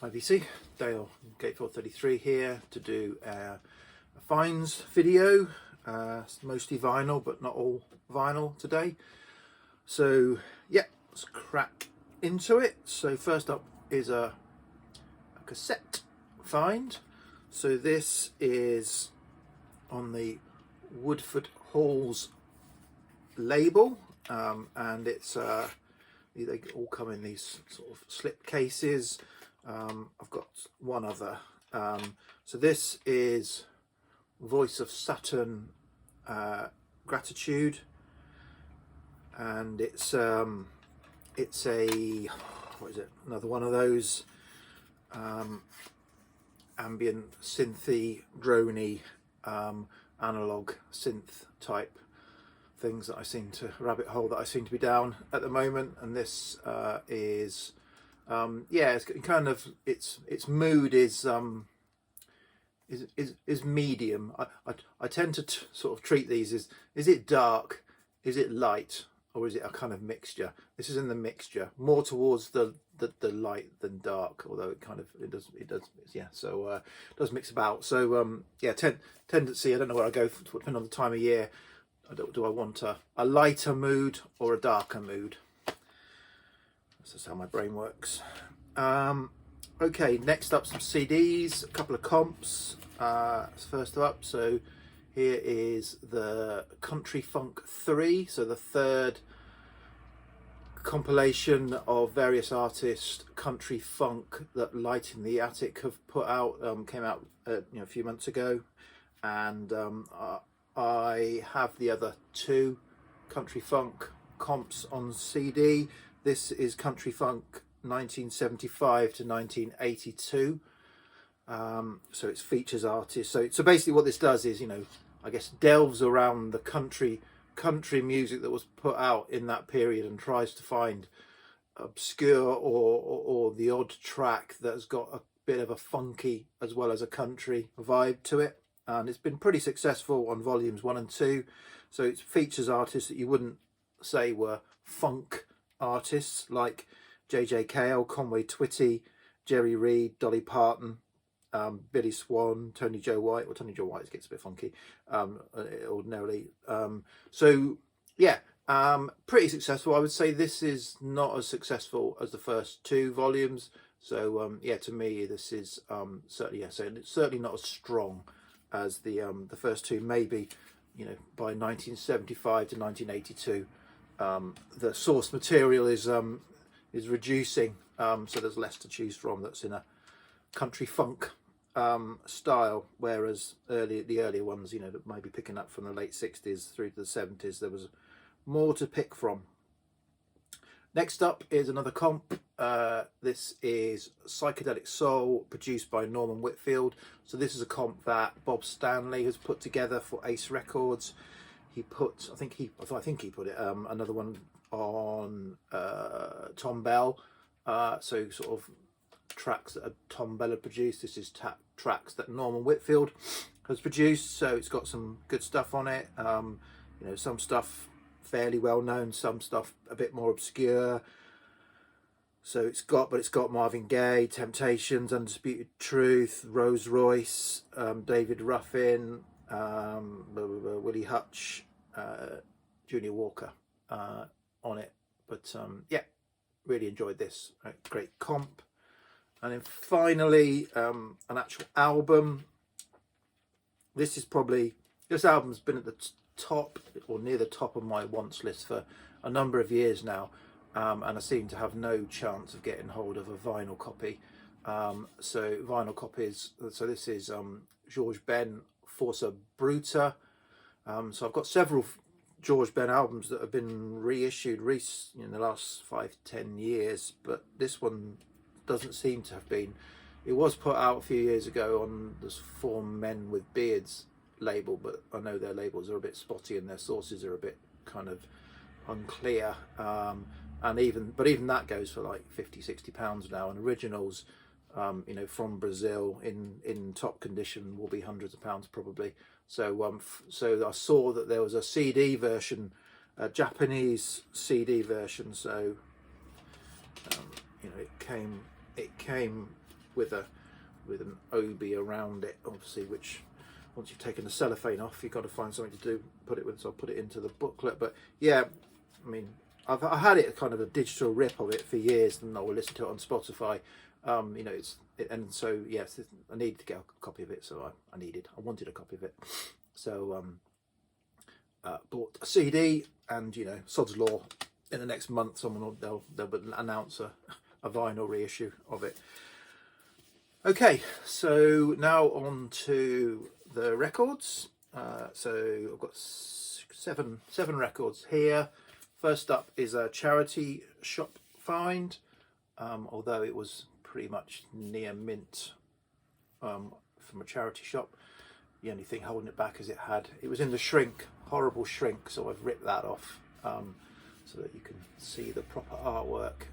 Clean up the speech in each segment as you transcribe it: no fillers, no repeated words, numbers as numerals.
IVC, Dale Gatefold 33 here to do a finds video, mostly vinyl but not all vinyl today. So yeah, let's crack into it. So first up is a cassette find. So this is on the Woodford Halls label, and it's they all come in these sort of slip cases. I've got one other. So this is Voice of Saturn, Gratitude, and it's a what is it? Another one of those ambient synthy, droney, analog synth type things that I seem to be down at the moment. And this is yeah, it's kind of its mood is medium. I tend to sort of treat these as, is it dark, is it light, or is it a kind of mixture? This is in the mixture, more towards the light than dark, although it does yeah, so it does mix about. So yeah, tendency, I don't know where I go, depending on the time of year. Do I want a lighter mood or a darker mood? That's just how my brain works. Okay, next up, some CDs, a couple of comps. First up, so here is the Country Funk 3, so the third compilation of various artists, country funk, that Light in the Attic have put out. Came out a few months ago, and I have the other two country funk comps on CD. This is Country Funk 1975 to 1982. So it features artists. So basically what this does is, I guess delves around the country music that was put out in that period and tries to find obscure or the odd track that's got a bit of a funky as well as a country vibe to it. And it's been pretty successful on volumes 1 and 2. So it features artists that you wouldn't say were funk artists, like JJ Cale, Conway Twitty, Jerry Reed, Dolly Parton, Billy Swan, Tony Joe White. Well, Tony Joe White gets a bit funky ordinarily. So yeah, pretty successful. I would say this is not as successful as the first two volumes. So yeah, to me this is certainly, yeah, so it's certainly not as strong as the first two. Maybe by 1975 to 1982, the source material is reducing, so there's less to choose from that's in a country funk style, whereas the earlier ones, that might be picking up from the late 60s through to the 70s, there was more to pick from. Next up is another comp. This is Psychedelic Soul, produced by Norman Whitfield. So this is a comp that Bob Stanley has put together for Ace Records. He put, I think he put it, another one on Tom Bell. So sort of tracks that Tom Bell had produced. This is tracks that Norman Whitfield has produced. So it's got some good stuff on it. Some stuff fairly well known, some stuff a bit more obscure. So it's got Marvin Gaye, Temptations, Undisputed Truth, Rose Royce, David Ruffin, Willie Hutch, Junior Walker on it. But yeah, really enjoyed this. Great comp. And then finally, an actual album. This album's been at the top or near the top of my wants list for a number of years now, and I seem to have no chance of getting hold of a vinyl copy. So vinyl copies. So this is George Ben, Forza Bruta. So I've got several George Ben albums that have been reissued in the last 5-10 years, but this one doesn't seem to have been. It was put out a few years ago on this Four Men with Beards label, but I know their labels are a bit spotty and their sources are a bit kind of unclear. And even that goes for like £50-60 now, and originals from Brazil in top condition will be hundreds of pounds probably. So so I saw that there was a CD version, a Japanese CD version. So it came with an obi around it, obviously, which once you've taken the cellophane off, you've got to find something to do put it with. So I'll put it into the booklet. But yeah, I mean, I had it kind of a digital rip of it for years, and I will listen to it on Spotify. You know, and so yes, I needed to get a copy of it, so I wanted a copy of it. So bought a CD, and you know, sod's law. In the next month, they'll announce a vinyl reissue of it. Okay, so now on to the records. So I've got seven records here. First up is a charity shop find, although it was pretty much near mint from a charity shop. The only thing holding it back is it was in the shrink, horrible shrink, so I've ripped that off so that you can see the proper artwork.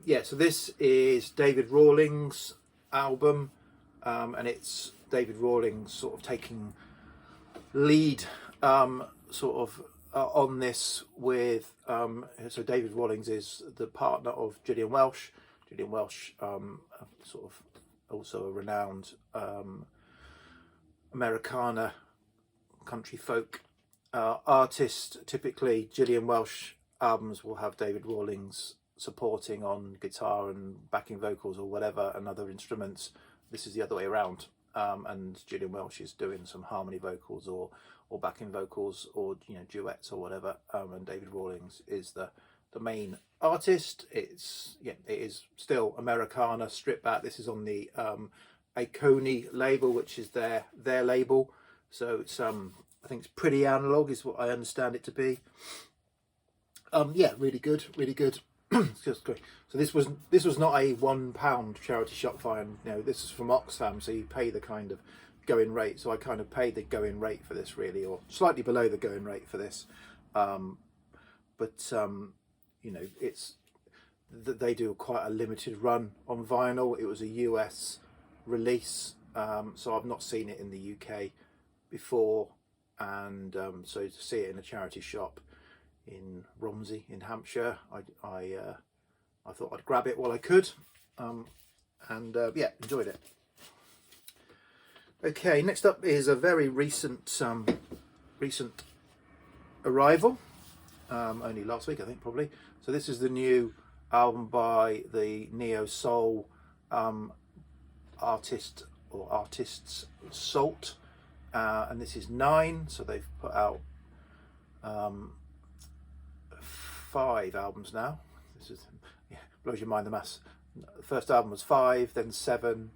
Yeah, so this is David Rawlings' album, and it's David Rawlings sort of taking lead on this with so David Rawlings is the partner of Gillian Welch. Gillian Welch, sort of also a renowned Americana country folk artist. Typically Gillian Welch albums will have David Rawlings supporting on guitar and backing vocals or whatever, and other instruments. This is the other way around, and Gillian Welch is doing some harmony vocals or backing vocals, or you know, duets or whatever, and David Rawlings is the main artist. It is still Americana, stripped back. This is on the Aconi label, which is their label, so it's I think it's pretty analog is what I understand it to be. Yeah, really good. Just great. So this was not a £1 charity shop find. You know, this is from Oxfam, so you pay the kind of going rate. So I kind of paid the going rate for this, really, or slightly below the going rate for this. You know, it's that they do quite a limited run on vinyl. It was a US release, so I've not seen it in the UK before, and so to see it in a charity shop in Romsey in Hampshire, I thought I'd grab it while I could, yeah, enjoyed it. Okay, next up is a very recent arrival, only last week I think, probably. So this is the new album by the neo soul artists Salt, and this is 9. So they've put out 5 albums now. This is, yeah, blows your mind, the maths. The first album was 5, then 7,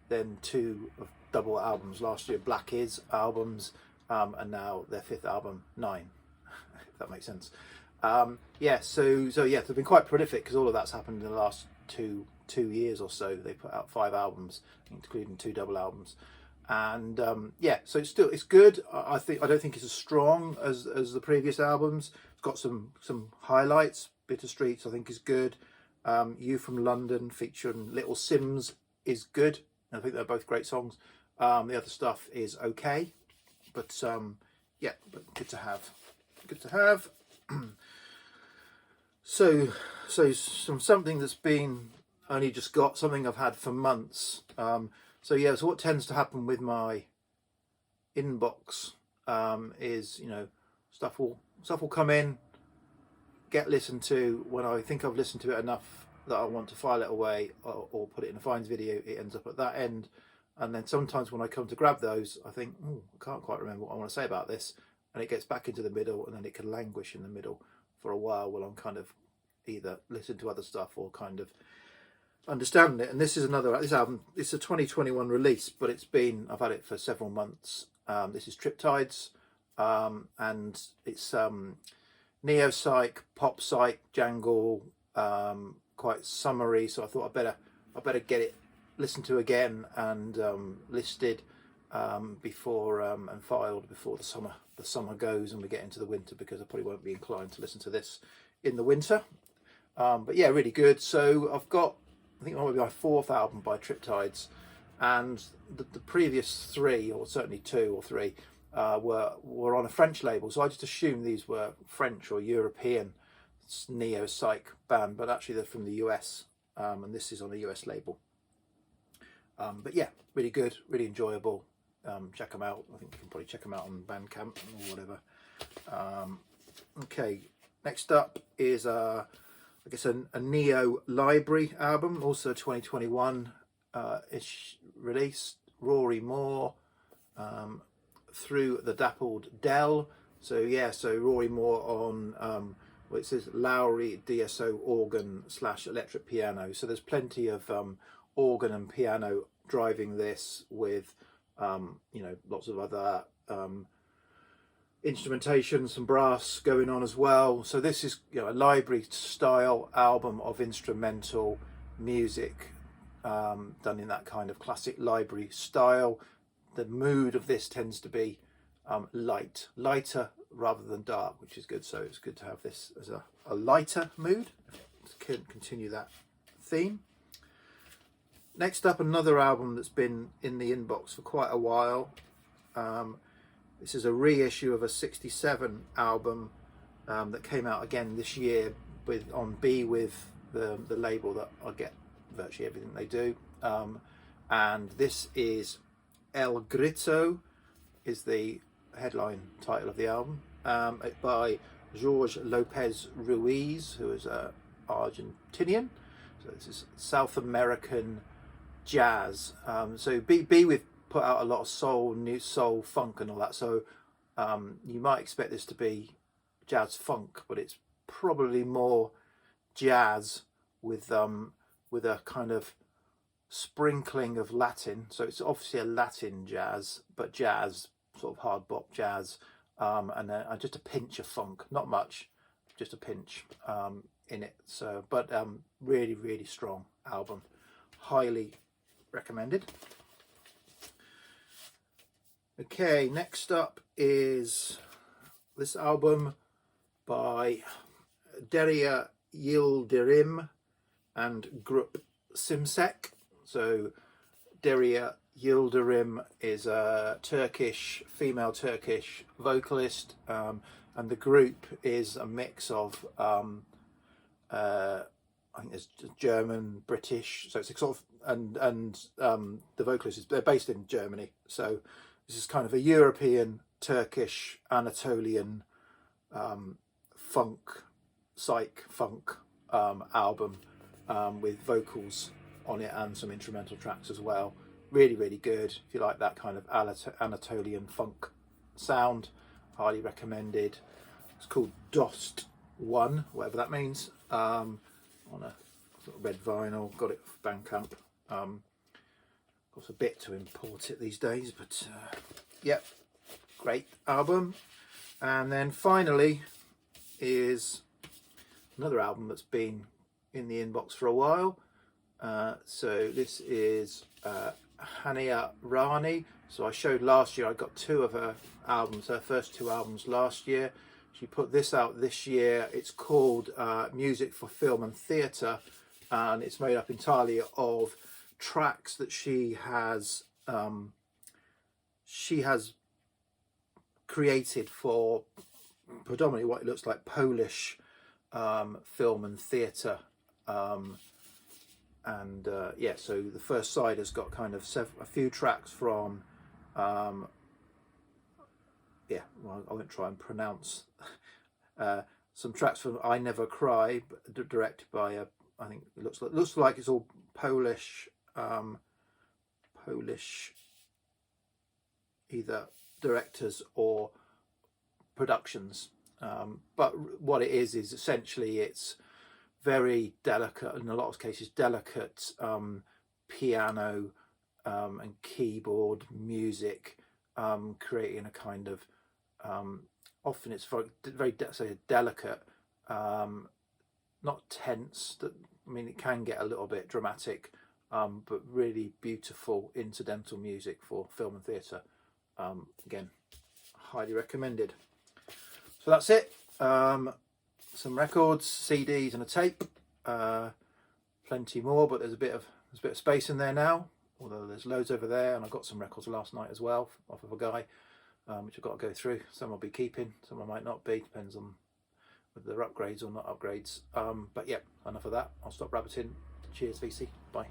then 2 of double albums last year, Black Is albums, and now their 5th album, 9, if that makes sense. Yeah, so yeah, they've been quite prolific because all of that's happened in the last two years or so. They put out 5 albums, including 2 double albums, and yeah, so it's good. I don't think it's as strong as the previous albums. It's got some highlights. Bitter Streets I think is good. You From London featuring Little Sims is good. I think they're both great songs. The other stuff is okay, but yeah, but good to have. So something that's been only just got, something I've had for months. So yeah, so what tends to happen with my inbox is, you know, stuff will come in, get listened to. When I think I've listened to it enough that I want to file it away or put it in a finds video, it ends up at that end. And then sometimes when I come to grab those, I think, oh, I can't quite remember what I want to say about this, and it gets back into the middle, and then it can languish in the middle for a while while I'm kind of either listening to other stuff or kind of understanding it. And this album, it's a 2021 release, but I've had it for several months. This is Triptides, and it's neo-psych, pop psych, jangle, quite summery. So I thought I better get it listened to again and listed before and filed before the summer goes and we get into the winter, because I probably won't be inclined to listen to this in the winter. But yeah, really good. So I think it might be my 4th album by Triptides, and the previous 3, or certainly 2 or 3, were on a French label. So I just assumed these were French or European neo-psych band, but actually they're from the US. and this is on a US label. But yeah, really good, really enjoyable. Check them out. I think you can probably check them out on Bandcamp or whatever. Okay, next up is I guess a Neo Library album, also 2021 ish release. Rory Moore, Through the Dappled Dell. So yeah, so Rory Moore on it says Lowry DSO organ / electric piano. So there's plenty of organ and piano driving this, with lots of other instrumentation, some brass going on as well. So this is a library style album of instrumental music, done in that kind of classic library style. The mood of this tends to be lighter rather than dark, which is good. So it's good to have this as a lighter mood. Can continue that theme. Next up, another album that's been in the inbox for quite a while. This is a reissue of a 67 album that came out again this year on B with the label that I get virtually everything they do. And this is El Grito, is the headline title of the album, by Jorge Lopez Ruiz, who is Argentinian. So this is South American jazz. So B with put out a lot of soul, new soul, funk and all that. So you might expect this to be jazz funk, but it's probably more jazz with a kind of sprinkling of Latin. So it's obviously a Latin jazz, but jazz, sort of hard bop jazz, and just a pinch of funk. Not much, just a pinch in it. So, but really, really strong album. Highly recommended. Okay, next up is this album by Derria Yildirim and Group Simsek. So Derria Yildirim is a female Turkish vocalist, and the group is a mix of I think there's German, British, so it's a sort of, and the vocalist they're based in Germany. So this is kind of a European, Turkish, Anatolian funk, psych funk album with vocals on it and some instrumental tracks as well. Really, really good. If you like that kind of Anatolian funk sound, highly recommended. It's called Dost One, whatever that means. On a sort of red vinyl, got it off Bandcamp. Costs a bit to import it these days, but yep, great album. And then finally is another album that's been in the inbox for a while. So this is Hanna Rin. So I showed last year, I got two of her albums, her first two albums last year. She put this out this year. It's called Music for Film and Theatre, and it's made up entirely of tracks that she has created for predominantly what it looks like Polish film and theatre. Yeah, so the first side has got kind of a few tracks from well, I won't try and pronounce some tracks from I Never Cry, directed by I think it looks like it's all Polish either directors or productions, but what it is essentially it's very delicate, in a lot of cases delicate piano and keyboard music, creating a kind of often it's very delicate, not tense. I mean, it can get a little bit dramatic, but really beautiful incidental music for film and theatre. Again, highly recommended. So that's it. Some records, CDs, and a tape. Plenty more, but there's a bit of space in there now. Although there's loads over there, and I got some records last night as well off of a guy, which I've got to go through. Some I'll be keeping, some I might not be. Depends on whether they're upgrades or not upgrades. But yeah, enough of that. I'll stop rabbiting. Cheers, VC. Bye.